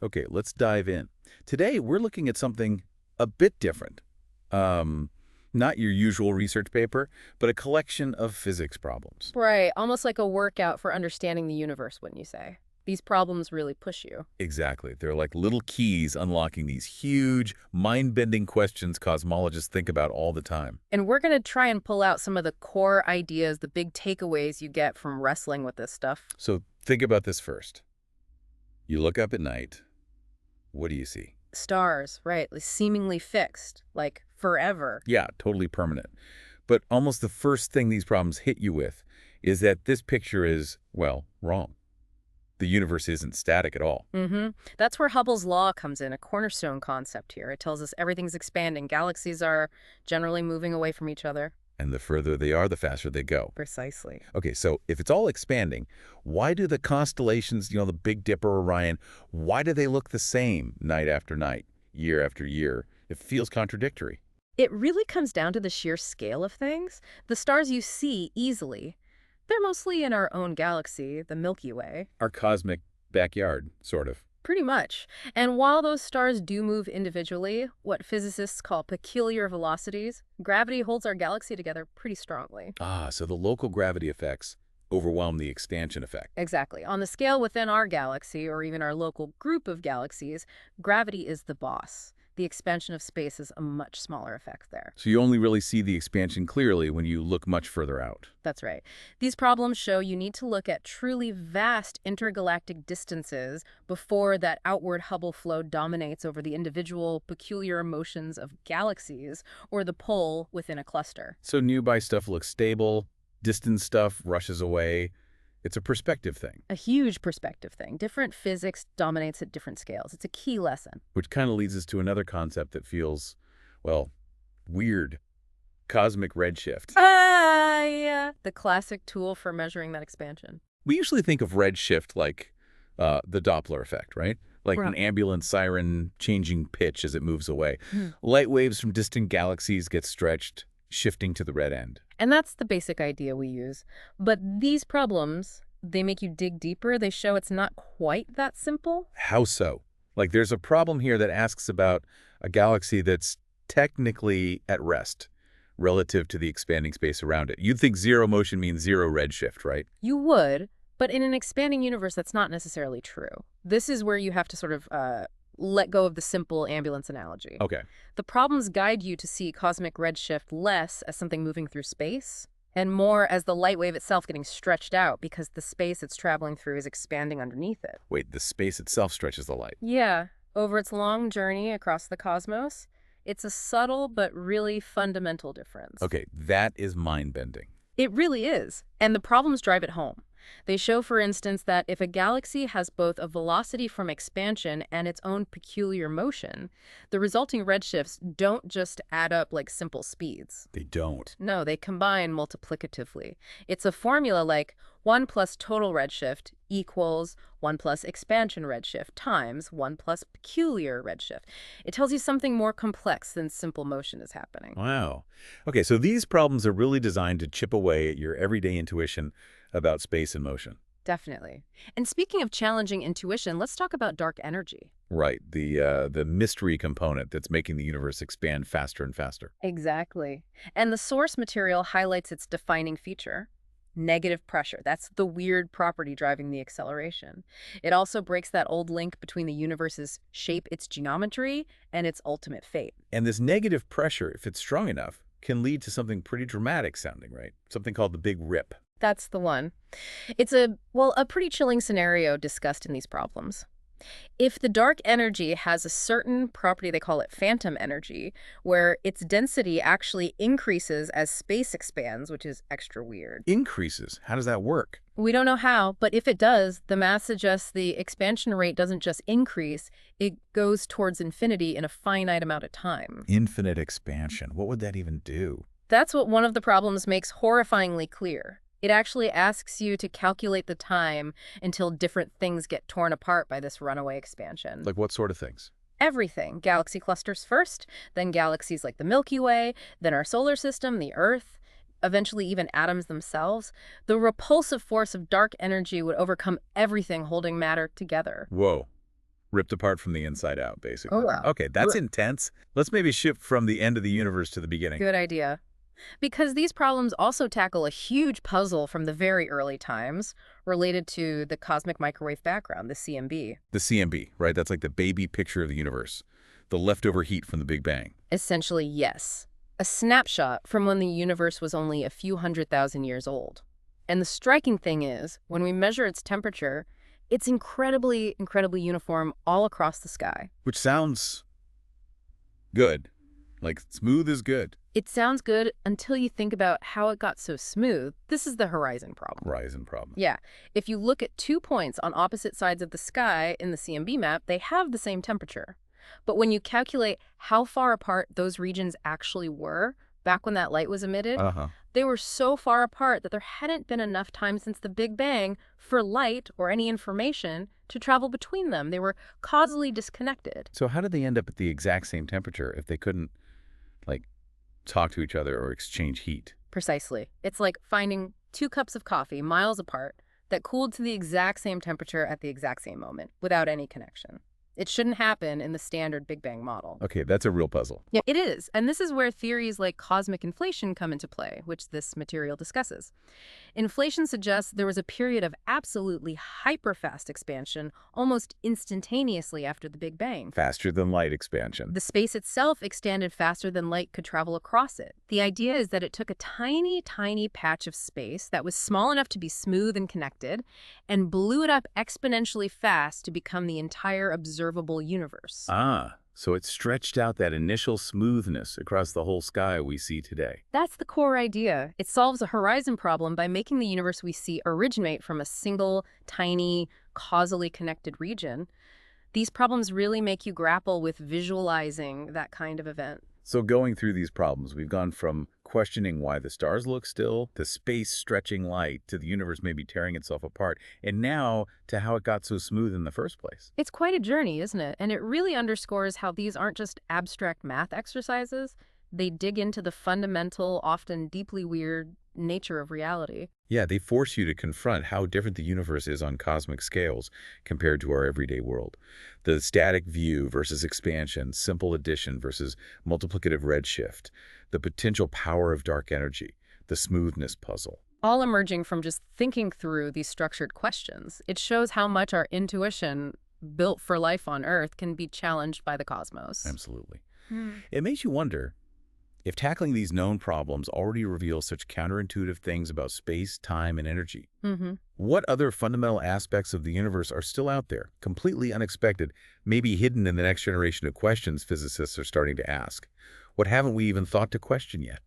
Okay, let's dive in. Today, we're looking at something a bit different. Not your usual research paper, but a collection of physics problems. Right, almost like a workout for understanding the universe, wouldn't you say? These problems really push you. Exactly. They're like little keys unlocking these huge, mind-bending questions cosmologists think about all the time. And we're going to try and pull out some of the core ideas, the big takeaways you get from wrestling with this stuff. So think about this first. You look up at night. What do you see? Stars, right, like seemingly fixed, like forever. Yeah, totally permanent. But almost the first thing these problems hit you with is that this picture is, well, wrong. The universe isn't static at all. That's where Hubble's law comes in, a cornerstone concept here. It tells us everything's expanding. Galaxies are generally moving away from each other. And the further they are, the faster they go. Precisely. Okay, so if it's all expanding, why do the constellations, the Big Dipper, Orion, why do they look the same night after night, year after year? It feels contradictory. It really comes down to the sheer scale of things. The stars you see easily, they're mostly in our own galaxy, the Milky Way. Our cosmic backyard, sort of. Pretty much. And while those stars do move individually, what physicists call peculiar velocities, gravity holds our galaxy together pretty strongly. Ah, so the local gravity effects overwhelm the expansion effect. Exactly. On the scale within our galaxy, or even our local group of galaxies, gravity is the boss. The expansion of space is a much smaller effect there. So you only really see the expansion clearly when you look much further out. That's right. These problems show you need to look at truly vast intergalactic distances before that outward Hubble flow dominates over the individual peculiar motions of galaxies or the pole within a cluster. So nearby stuff looks stable, distant stuff rushes away. It's a perspective thing, A huge perspective thing. Different physics dominates at different scales. It's a key lesson. which kind of leads us to another concept that feels, well, weird. Cosmic redshift. Ah, yeah. The classic tool for measuring that expansion. We usually think of redshift like the Doppler effect, right? Like an Right. ambulance siren changing pitch as it moves away. Hmm. Light waves from distant galaxies get stretched, shifting to the red end. And that's the basic idea we use. But these problems, they make you dig deeper. They show it's not quite that simple. How so? Like there's a problem here that asks about a galaxy that's technically at rest relative to the expanding space around it. You'd think zero motion means zero redshift, right? You would, but in an expanding universe, that's not necessarily true. This is where you have to sort of let go of the simple ambulance analogy. Okay. The problems guide you to see cosmic redshift less as something moving through space and more as the light wave itself getting stretched out because the space it's traveling through is expanding underneath it. Wait, the space itself stretches the light. Yeah, over its long journey across the cosmos, it's a subtle but really fundamental difference. Okay, that is mind-bending. It really is, and the problems drive it home. They show, for instance, that if a galaxy has both a velocity from expansion and its own peculiar motion, the resulting redshifts don't just add up like simple speeds. They don't. No, they combine multiplicatively. It's a formula like 1 plus total redshift equals 1 plus expansion redshift times 1 plus peculiar redshift. It tells you something more complex than simple motion is happening. Wow. Okay, so these problems are really designed to chip away at your everyday intuition about space and motion. Definitely. And speaking of challenging intuition, let's talk about dark energy. Right, the mystery component that's making the universe expand faster and faster. Exactly. And the source material highlights its defining feature, negative pressure. That's the weird property driving the acceleration. It also breaks that old link between the universe's shape, its geometry, and its ultimate fate. And this negative pressure, if it's strong enough, can lead to something pretty dramatic sounding, right? Something called the Big Rip. That's the one. It's a pretty chilling scenario discussed in these problems. If the dark energy has a certain property, they call it phantom energy, where its density actually increases as space expands, which is extra weird. Increases. How does that work? We don't know how, but if it does, the math suggests the expansion rate doesn't just increase, it goes towards infinity in a finite amount of time. Infinite expansion. What would that even do? That's what one of the problems makes horrifyingly clear. It actually asks you to calculate the time until different things get torn apart by this runaway expansion. Like what sort of things? Everything. Galaxy clusters first, then galaxies like the Milky Way, then our solar system, the Earth, eventually even atoms themselves. The repulsive force of dark energy would overcome everything holding matter together. Whoa. Ripped apart from the inside out, Oh, basically. wow. Okay, that's intense. Let's maybe shift from the end of the universe to the beginning. Good idea. Because these problems also tackle a huge puzzle from the very early times related to the cosmic microwave background, the CMB. The CMB, right? That's like the baby picture of the universe. The leftover heat from the Big Bang. Essentially, yes. A snapshot from when the universe was only a few 100,000 years old. And the striking thing is, when we measure its temperature, it's incredibly, incredibly uniform all across the sky. Which sounds good. Like, smooth is good. It sounds good until you think about how it got so smooth. This is the horizon problem. Horizon problem. Yeah. If you look at 2 points on opposite sides of the sky in the CMB map, they have the same temperature. But when you calculate how far apart those regions actually were back when that light was emitted, Uh-huh. they were so far apart that there hadn't been enough time since the Big Bang for light or any information to travel between them. They were causally disconnected. So how did they end up at the exact same temperature if they couldn't, like, talk to each other or exchange heat? Precisely. It's like finding 2 cups of coffee miles apart that cooled to the exact same temperature at the exact same moment without any connection. It shouldn't happen in the standard Big Bang model. Okay, that's a real puzzle. Yeah, it is. And this is where theories like cosmic inflation come into play, which this material discusses. Inflation suggests there was a period of absolutely hyper-fast expansion almost instantaneously after the Big Bang. Faster than light expansion. The space itself expanded faster than light could travel across it. The idea is that it took a tiny, tiny patch of space that was small enough to be smooth and connected and blew it up exponentially fast to become the entire observable universe. Ah, so it stretched out that initial smoothness across the whole sky we see today. That's the core idea. It solves a horizon problem by making the universe we see originate from a single, tiny, causally connected region. These problems really make you grapple with visualizing that kind of event. So going through these problems, we've gone from questioning why the stars look still, to space stretching light, to the universe maybe tearing itself apart, and now to how it got so smooth in the first place. It's quite a journey, isn't it? And it really underscores how these aren't just abstract math exercises. They dig into the fundamental, often deeply weird nature of reality. Yeah, they force you to confront how different the universe is on cosmic scales compared to our everyday world. The static view versus expansion, simple addition versus multiplicative redshift, the potential power of dark energy, the smoothness puzzle. All emerging from just thinking through these structured questions. It shows how much our intuition, built for life on Earth, can be challenged by the cosmos. Absolutely. It makes you wonder, if tackling these known problems already reveals such counterintuitive things about space, time, and energy, what other fundamental aspects of the universe are still out there, completely unexpected, maybe hidden in the next generation of questions physicists are starting to ask? What haven't we even thought to question yet?